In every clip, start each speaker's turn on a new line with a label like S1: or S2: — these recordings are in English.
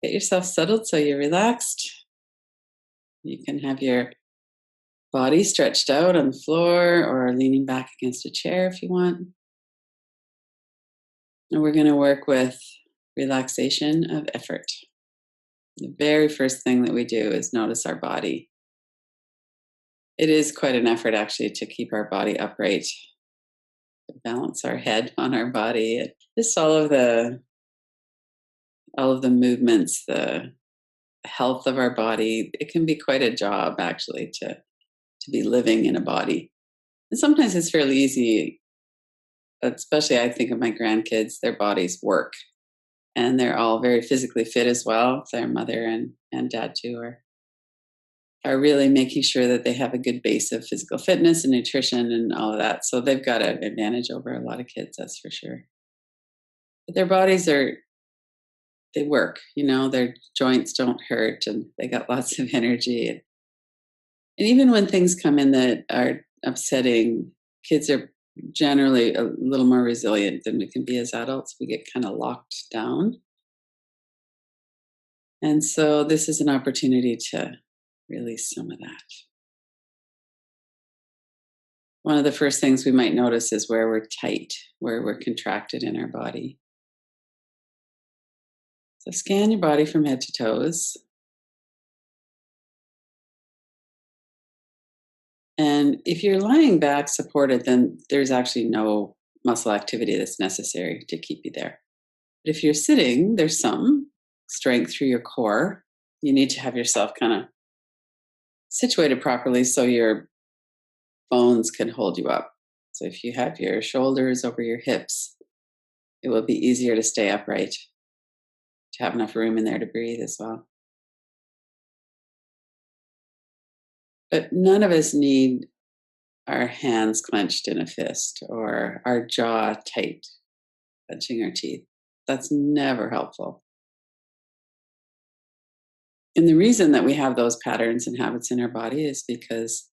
S1: Get yourself settled so you're relaxed. You can have your body stretched out on the floor or leaning back against a chair if you want. And we're going to work with relaxation of effort. The very first thing that we do is notice our body. It is quite an effort actually to keep our body upright, to balance our head on our body. Just all of the movements, the health of our body. It can be quite a job actually to be living in a body. And sometimes it's fairly easy, especially I think of my grandkids, their bodies work. And they're all very physically fit as well. Their mother and dad too are really making sure that they have a good base of physical fitness and nutrition and all of that. So they've got an advantage over a lot of kids, that's for sure. But their bodies they work, their joints don't hurt and they got lots of energy. And even when things come in that are upsetting, kids are generally a little more resilient than we can be as adults. We get kind of locked down. And so this is an opportunity to release some of that. One of the first things we might notice is where we're tight, where we're contracted in our body. So scan your body from head to toes. And if you're lying back supported, then there's actually no muscle activity that's necessary to keep you there. But if you're sitting, there's some strength through your core. You need to have yourself kind of situated properly so your bones can hold you up. So if you have your shoulders over your hips, it will be easier to stay upright, to have enough room in there to breathe as well. But none of us need our hands clenched in a fist or our jaw tight, clenching our teeth. That's never helpful. And the reason that we have those patterns and habits in our body is because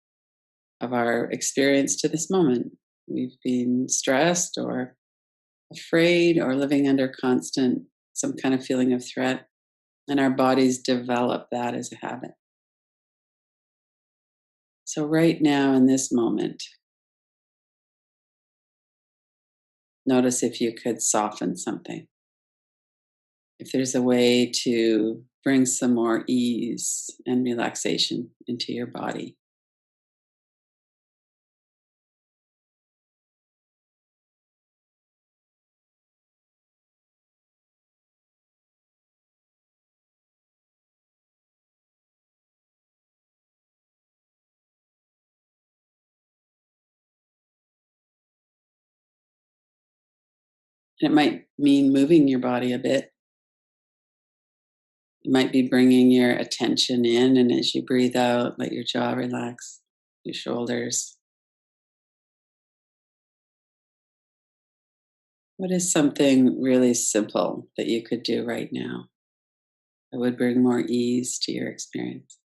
S1: of our experience to this moment. We've been stressed or afraid or living under some kind of feeling of threat, and our bodies develop that as a habit. So right now in this moment, notice if you could soften something. If there's a way to bring some more ease and relaxation into your body. And it might mean moving your body a bit. You might be bringing your attention in, and as you breathe out, let your jaw relax, your shoulders. What is something really simple that you could do right now that would bring more ease to your experience?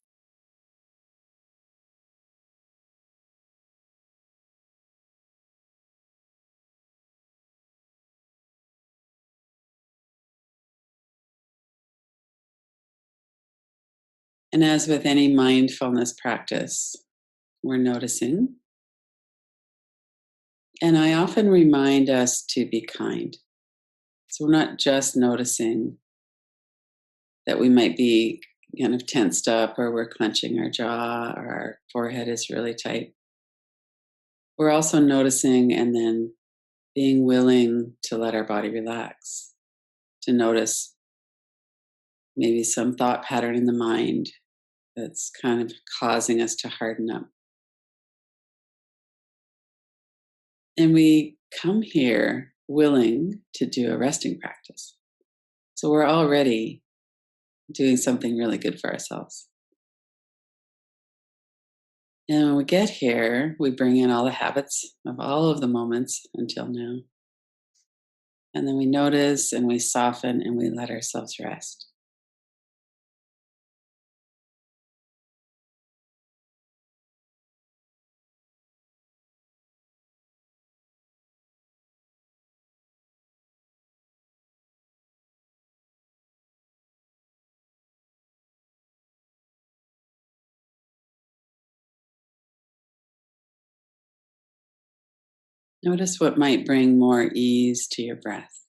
S1: And as with any mindfulness practice, we're noticing. And I often remind us to be kind. So we're not just noticing that we might be kind of tensed up or we're clenching our jaw or our forehead is really tight. We're also noticing and then being willing to let our body relax, to notice maybe some thought pattern in the mind that's kind of causing us to harden up. And we come here willing to do a resting practice. So we're already doing something really good for ourselves. And when we get here, we bring in all the habits of all of the moments until now. And then we notice and we soften and we let ourselves rest. Notice what might bring more ease to your breath.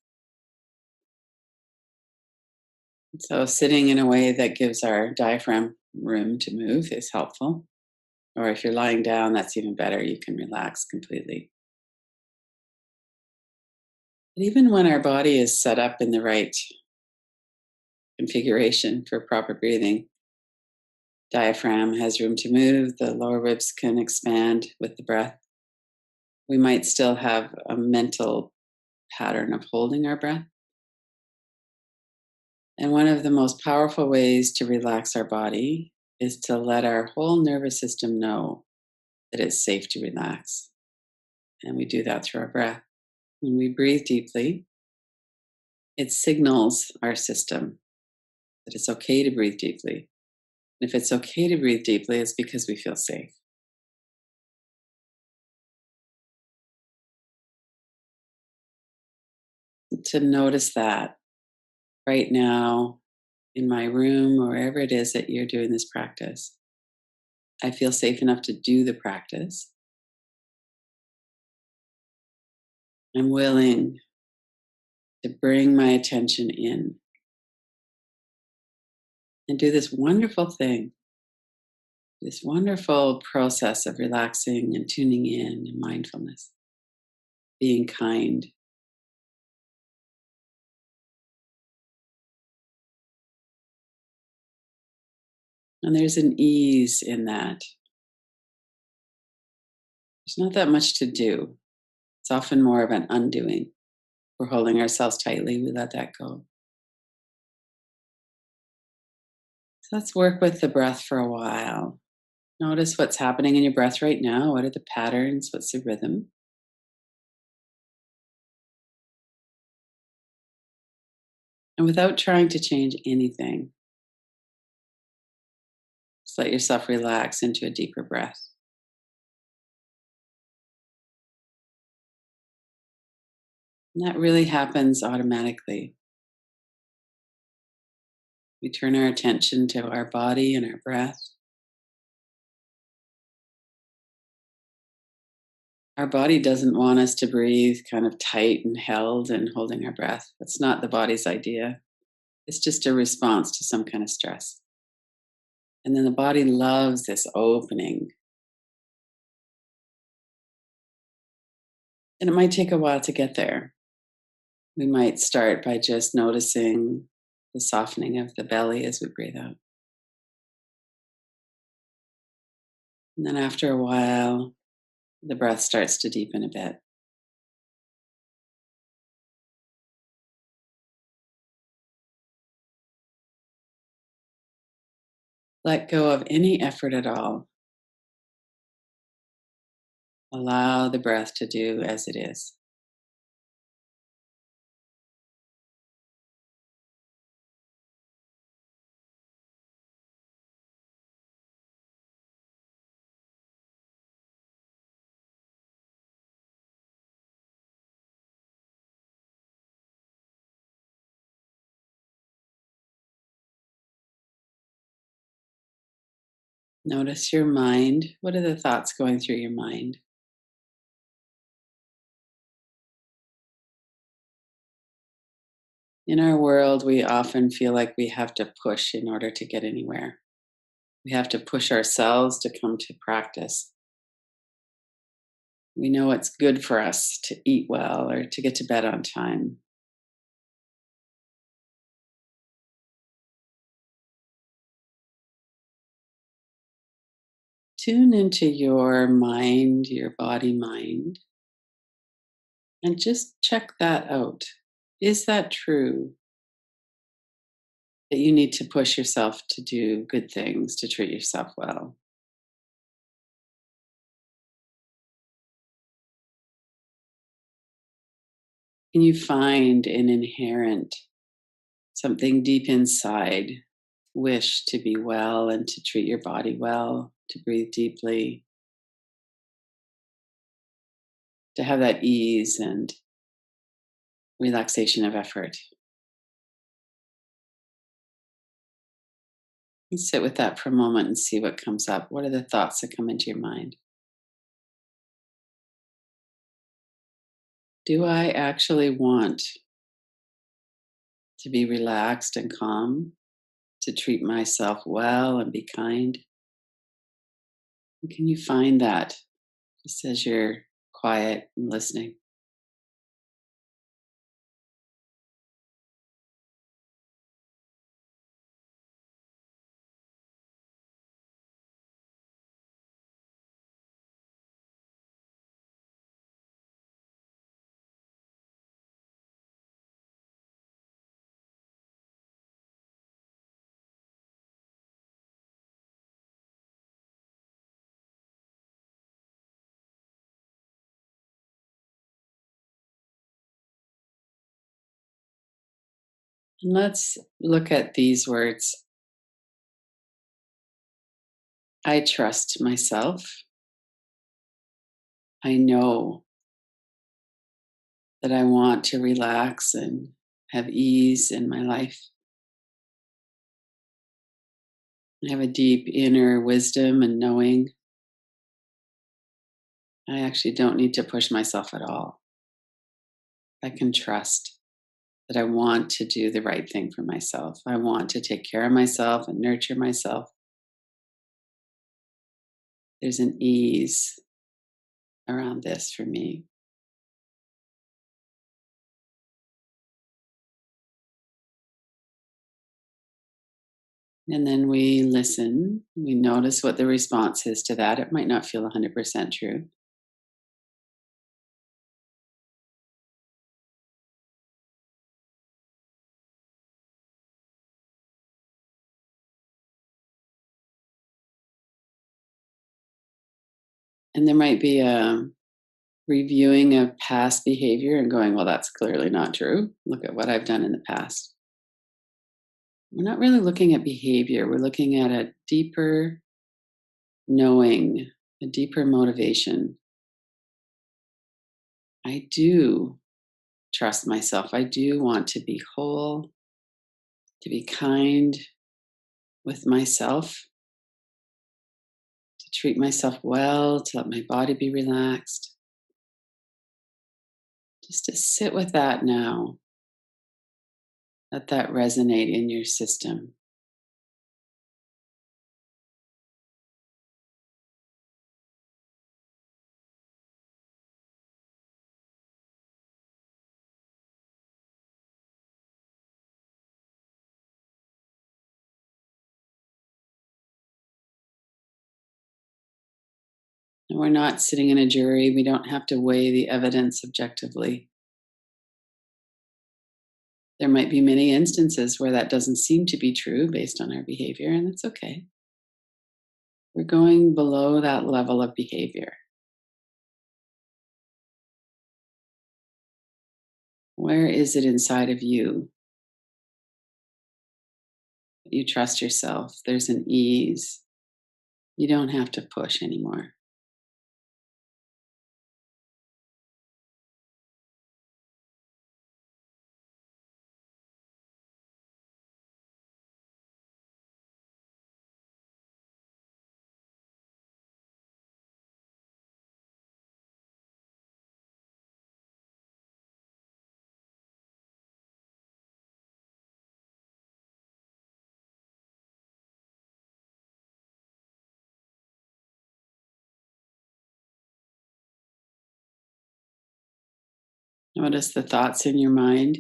S1: So, sitting in a way that gives our diaphragm room to move is helpful. Or if you're lying down, that's even better. You can relax completely. But even when our body is set up in the right configuration for proper breathing, diaphragm has room to move, the lower ribs can expand with the breath. We might still have a mental pattern of holding our breath. And one of the most powerful ways to relax our body is to let our whole nervous system know that it's safe to relax. And we do that through our breath. When we breathe deeply, it signals our system that it's okay to breathe deeply. And if it's okay to breathe deeply, it's because we feel safe. To notice that right now in my room or wherever it is that you're doing this practice, I feel safe enough to do the practice. I'm willing to bring my attention in and do this wonderful thing, this wonderful process of relaxing and tuning in and mindfulness, being kind. And there's an ease in that. There's not that much to do. It's often more of an undoing. We're holding ourselves tightly, we let that go. So let's work with the breath for a while. Notice what's happening in your breath right now. What are the patterns? What's the rhythm? And without trying to change anything, just let yourself relax into a deeper breath. And that really happens automatically. We turn our attention to our body and our breath. Our body doesn't want us to breathe kind of tight and held and holding our breath. That's not the body's idea. It's just a response to some kind of stress. And then the body loves this opening. And it might take a while to get there. We might start by just noticing the softening of the belly as we breathe out. And then after a while, the breath starts to deepen a bit. Let go of any effort at all. Allow the breath to do as it is. Notice your mind. What are the thoughts going through your mind? In our world, we often feel like we have to push in order to get anywhere. We have to push ourselves to come to practice. We know it's good for us to eat well or to get to bed on time. Tune into your mind, your body mind, and just check that out. Is that true that you need to push yourself to do good things, to treat yourself well? Can you find an inherent, something deep inside, wish to be well and to treat your body well, to breathe deeply, to have that ease and relaxation of effort? And sit with that for a moment and see what comes up. What are the thoughts that come into your mind? Do I actually want to be relaxed and calm, to treat myself well and be kind? And can you find that just as you're quiet and listening? And let's look at these words. I trust myself. I know that I want to relax and have ease in my life. I have a deep inner wisdom and knowing I actually don't need to push myself at all. I can trust that I want to do the right thing for myself. I want to take care of myself and nurture myself. There's an ease around this for me. And then we listen. We notice what the response is to that. It might not feel 100% true. And there might be a reviewing of past behavior and going, well, that's clearly not true. Look at what I've done in the past. We're not really looking at behavior. We're looking at a deeper knowing, a deeper motivation. I do trust myself. I do want to be whole, to be kind with myself, to treat myself well, to let my body be relaxed. Just to sit with that now. Let that resonate in your system. And we're not sitting in a jury. We don't have to weigh the evidence objectively. There might be many instances where that doesn't seem to be true based on our behavior, and that's okay. We're going below that level of behavior. Where is it inside of you? You trust yourself. There's an ease. You don't have to push anymore. Notice the thoughts in your mind.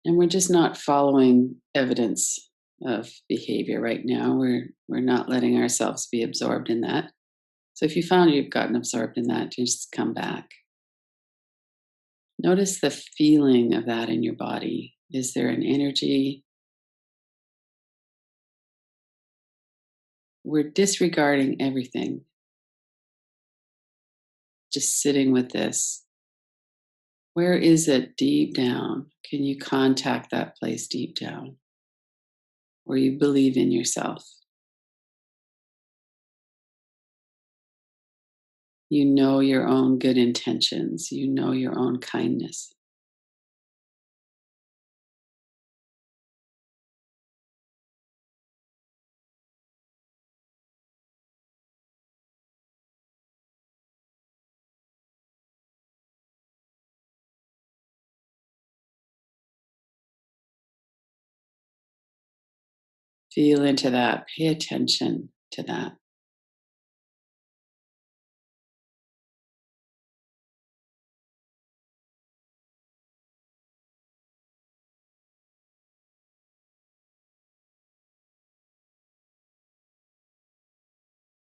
S1: And we're just not following evidence of behavior right now. We're not letting ourselves be absorbed in that. So if you found you've gotten absorbed in that, just come back. Notice the feeling of that in your body. Is there an energy? We're disregarding everything, just sitting with this. Where is it deep down? Can you contact that place deep down where you believe in yourself? You know your own good intentions. You know your own kindness. Feel into that. Pay attention to that.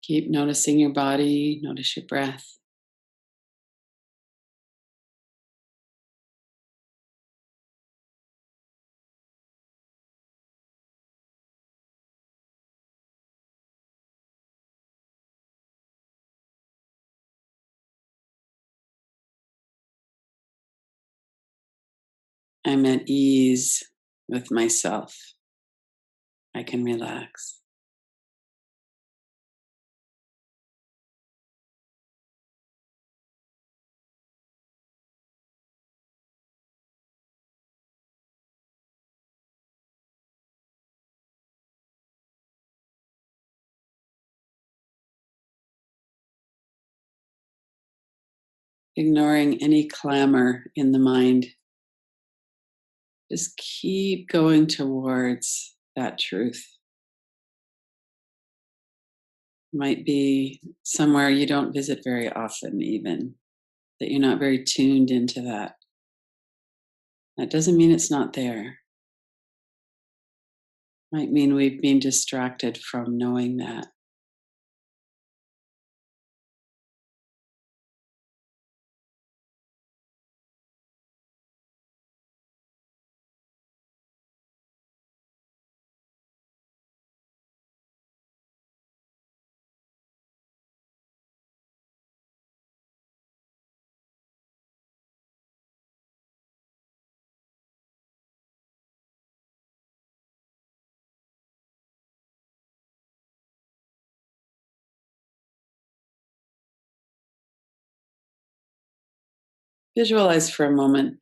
S1: Keep noticing your body, notice your breath. I'm at ease with myself. I can relax. Ignoring any clamor in the mind. Just keep going towards that truth. Might be somewhere you don't visit very often, even that you're not very tuned into that. That doesn't mean it's not there. Might mean we've been distracted from knowing that. Visualize for a moment,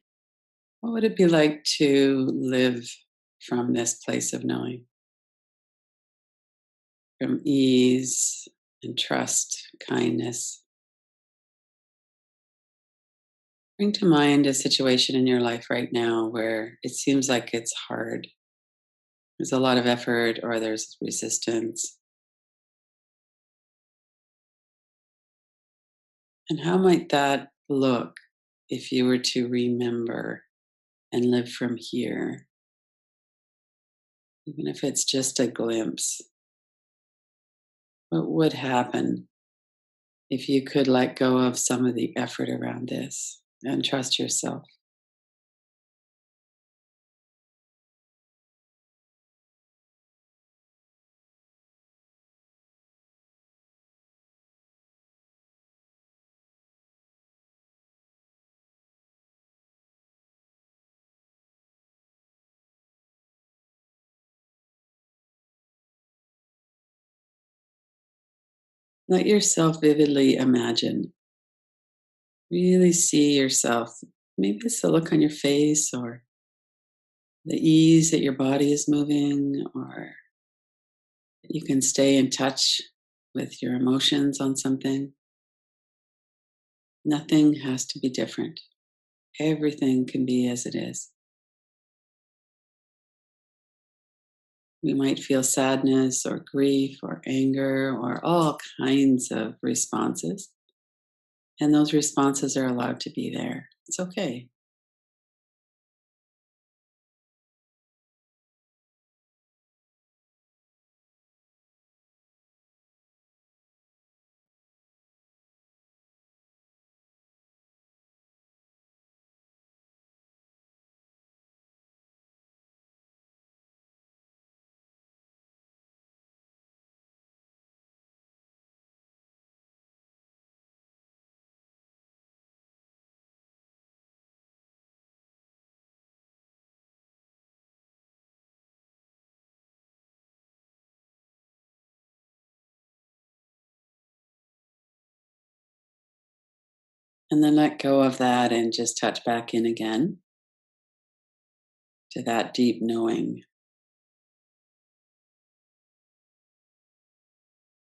S1: what would it be like to live from this place of knowing, from ease and trust, kindness? Bring to mind a situation in your life right now where it seems like it's hard. There's a lot of effort or there's resistance. And how might that look if you were to remember and live from here, even if it's just a glimpse? What would happen if you could let go of some of the effort around this and trust yourself? Let yourself vividly imagine. Really see yourself. Maybe it's the look on your face or the ease that your body is moving, or you can stay in touch with your emotions on something. Nothing has to be different. Everything can be as it is. We might feel sadness or grief or anger or all kinds of responses. And those responses are allowed to be there. It's okay. And then let go of that and just touch back in again to that deep knowing.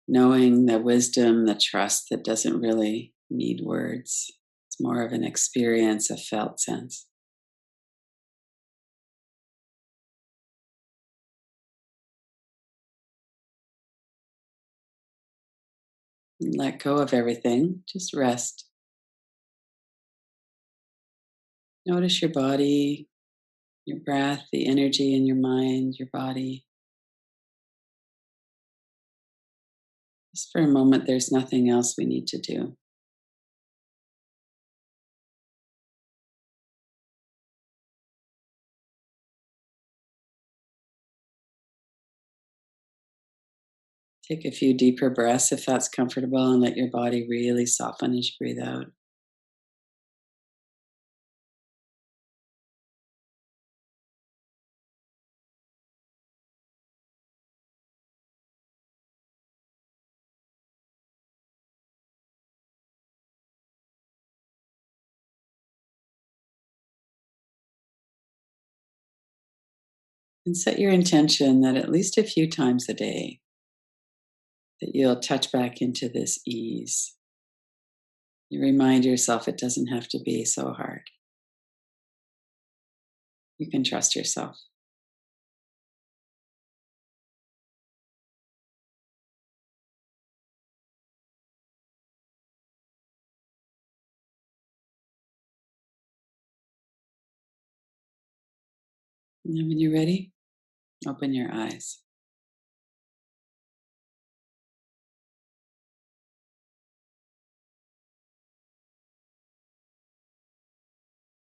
S1: Knowing the wisdom, the trust that doesn't really need words. It's more of an experience, a felt sense. Let go of everything. Just rest. Notice your body, your breath, the energy in your mind, your body. Just for a moment, there's nothing else we need to do. Take a few deeper breaths if that's comfortable and let your body really soften as you breathe out. And set your intention that at least a few times a day that you'll touch back into this ease. You remind yourself it doesn't have to be so hard. You can trust yourself. And then when you're ready, open your eyes.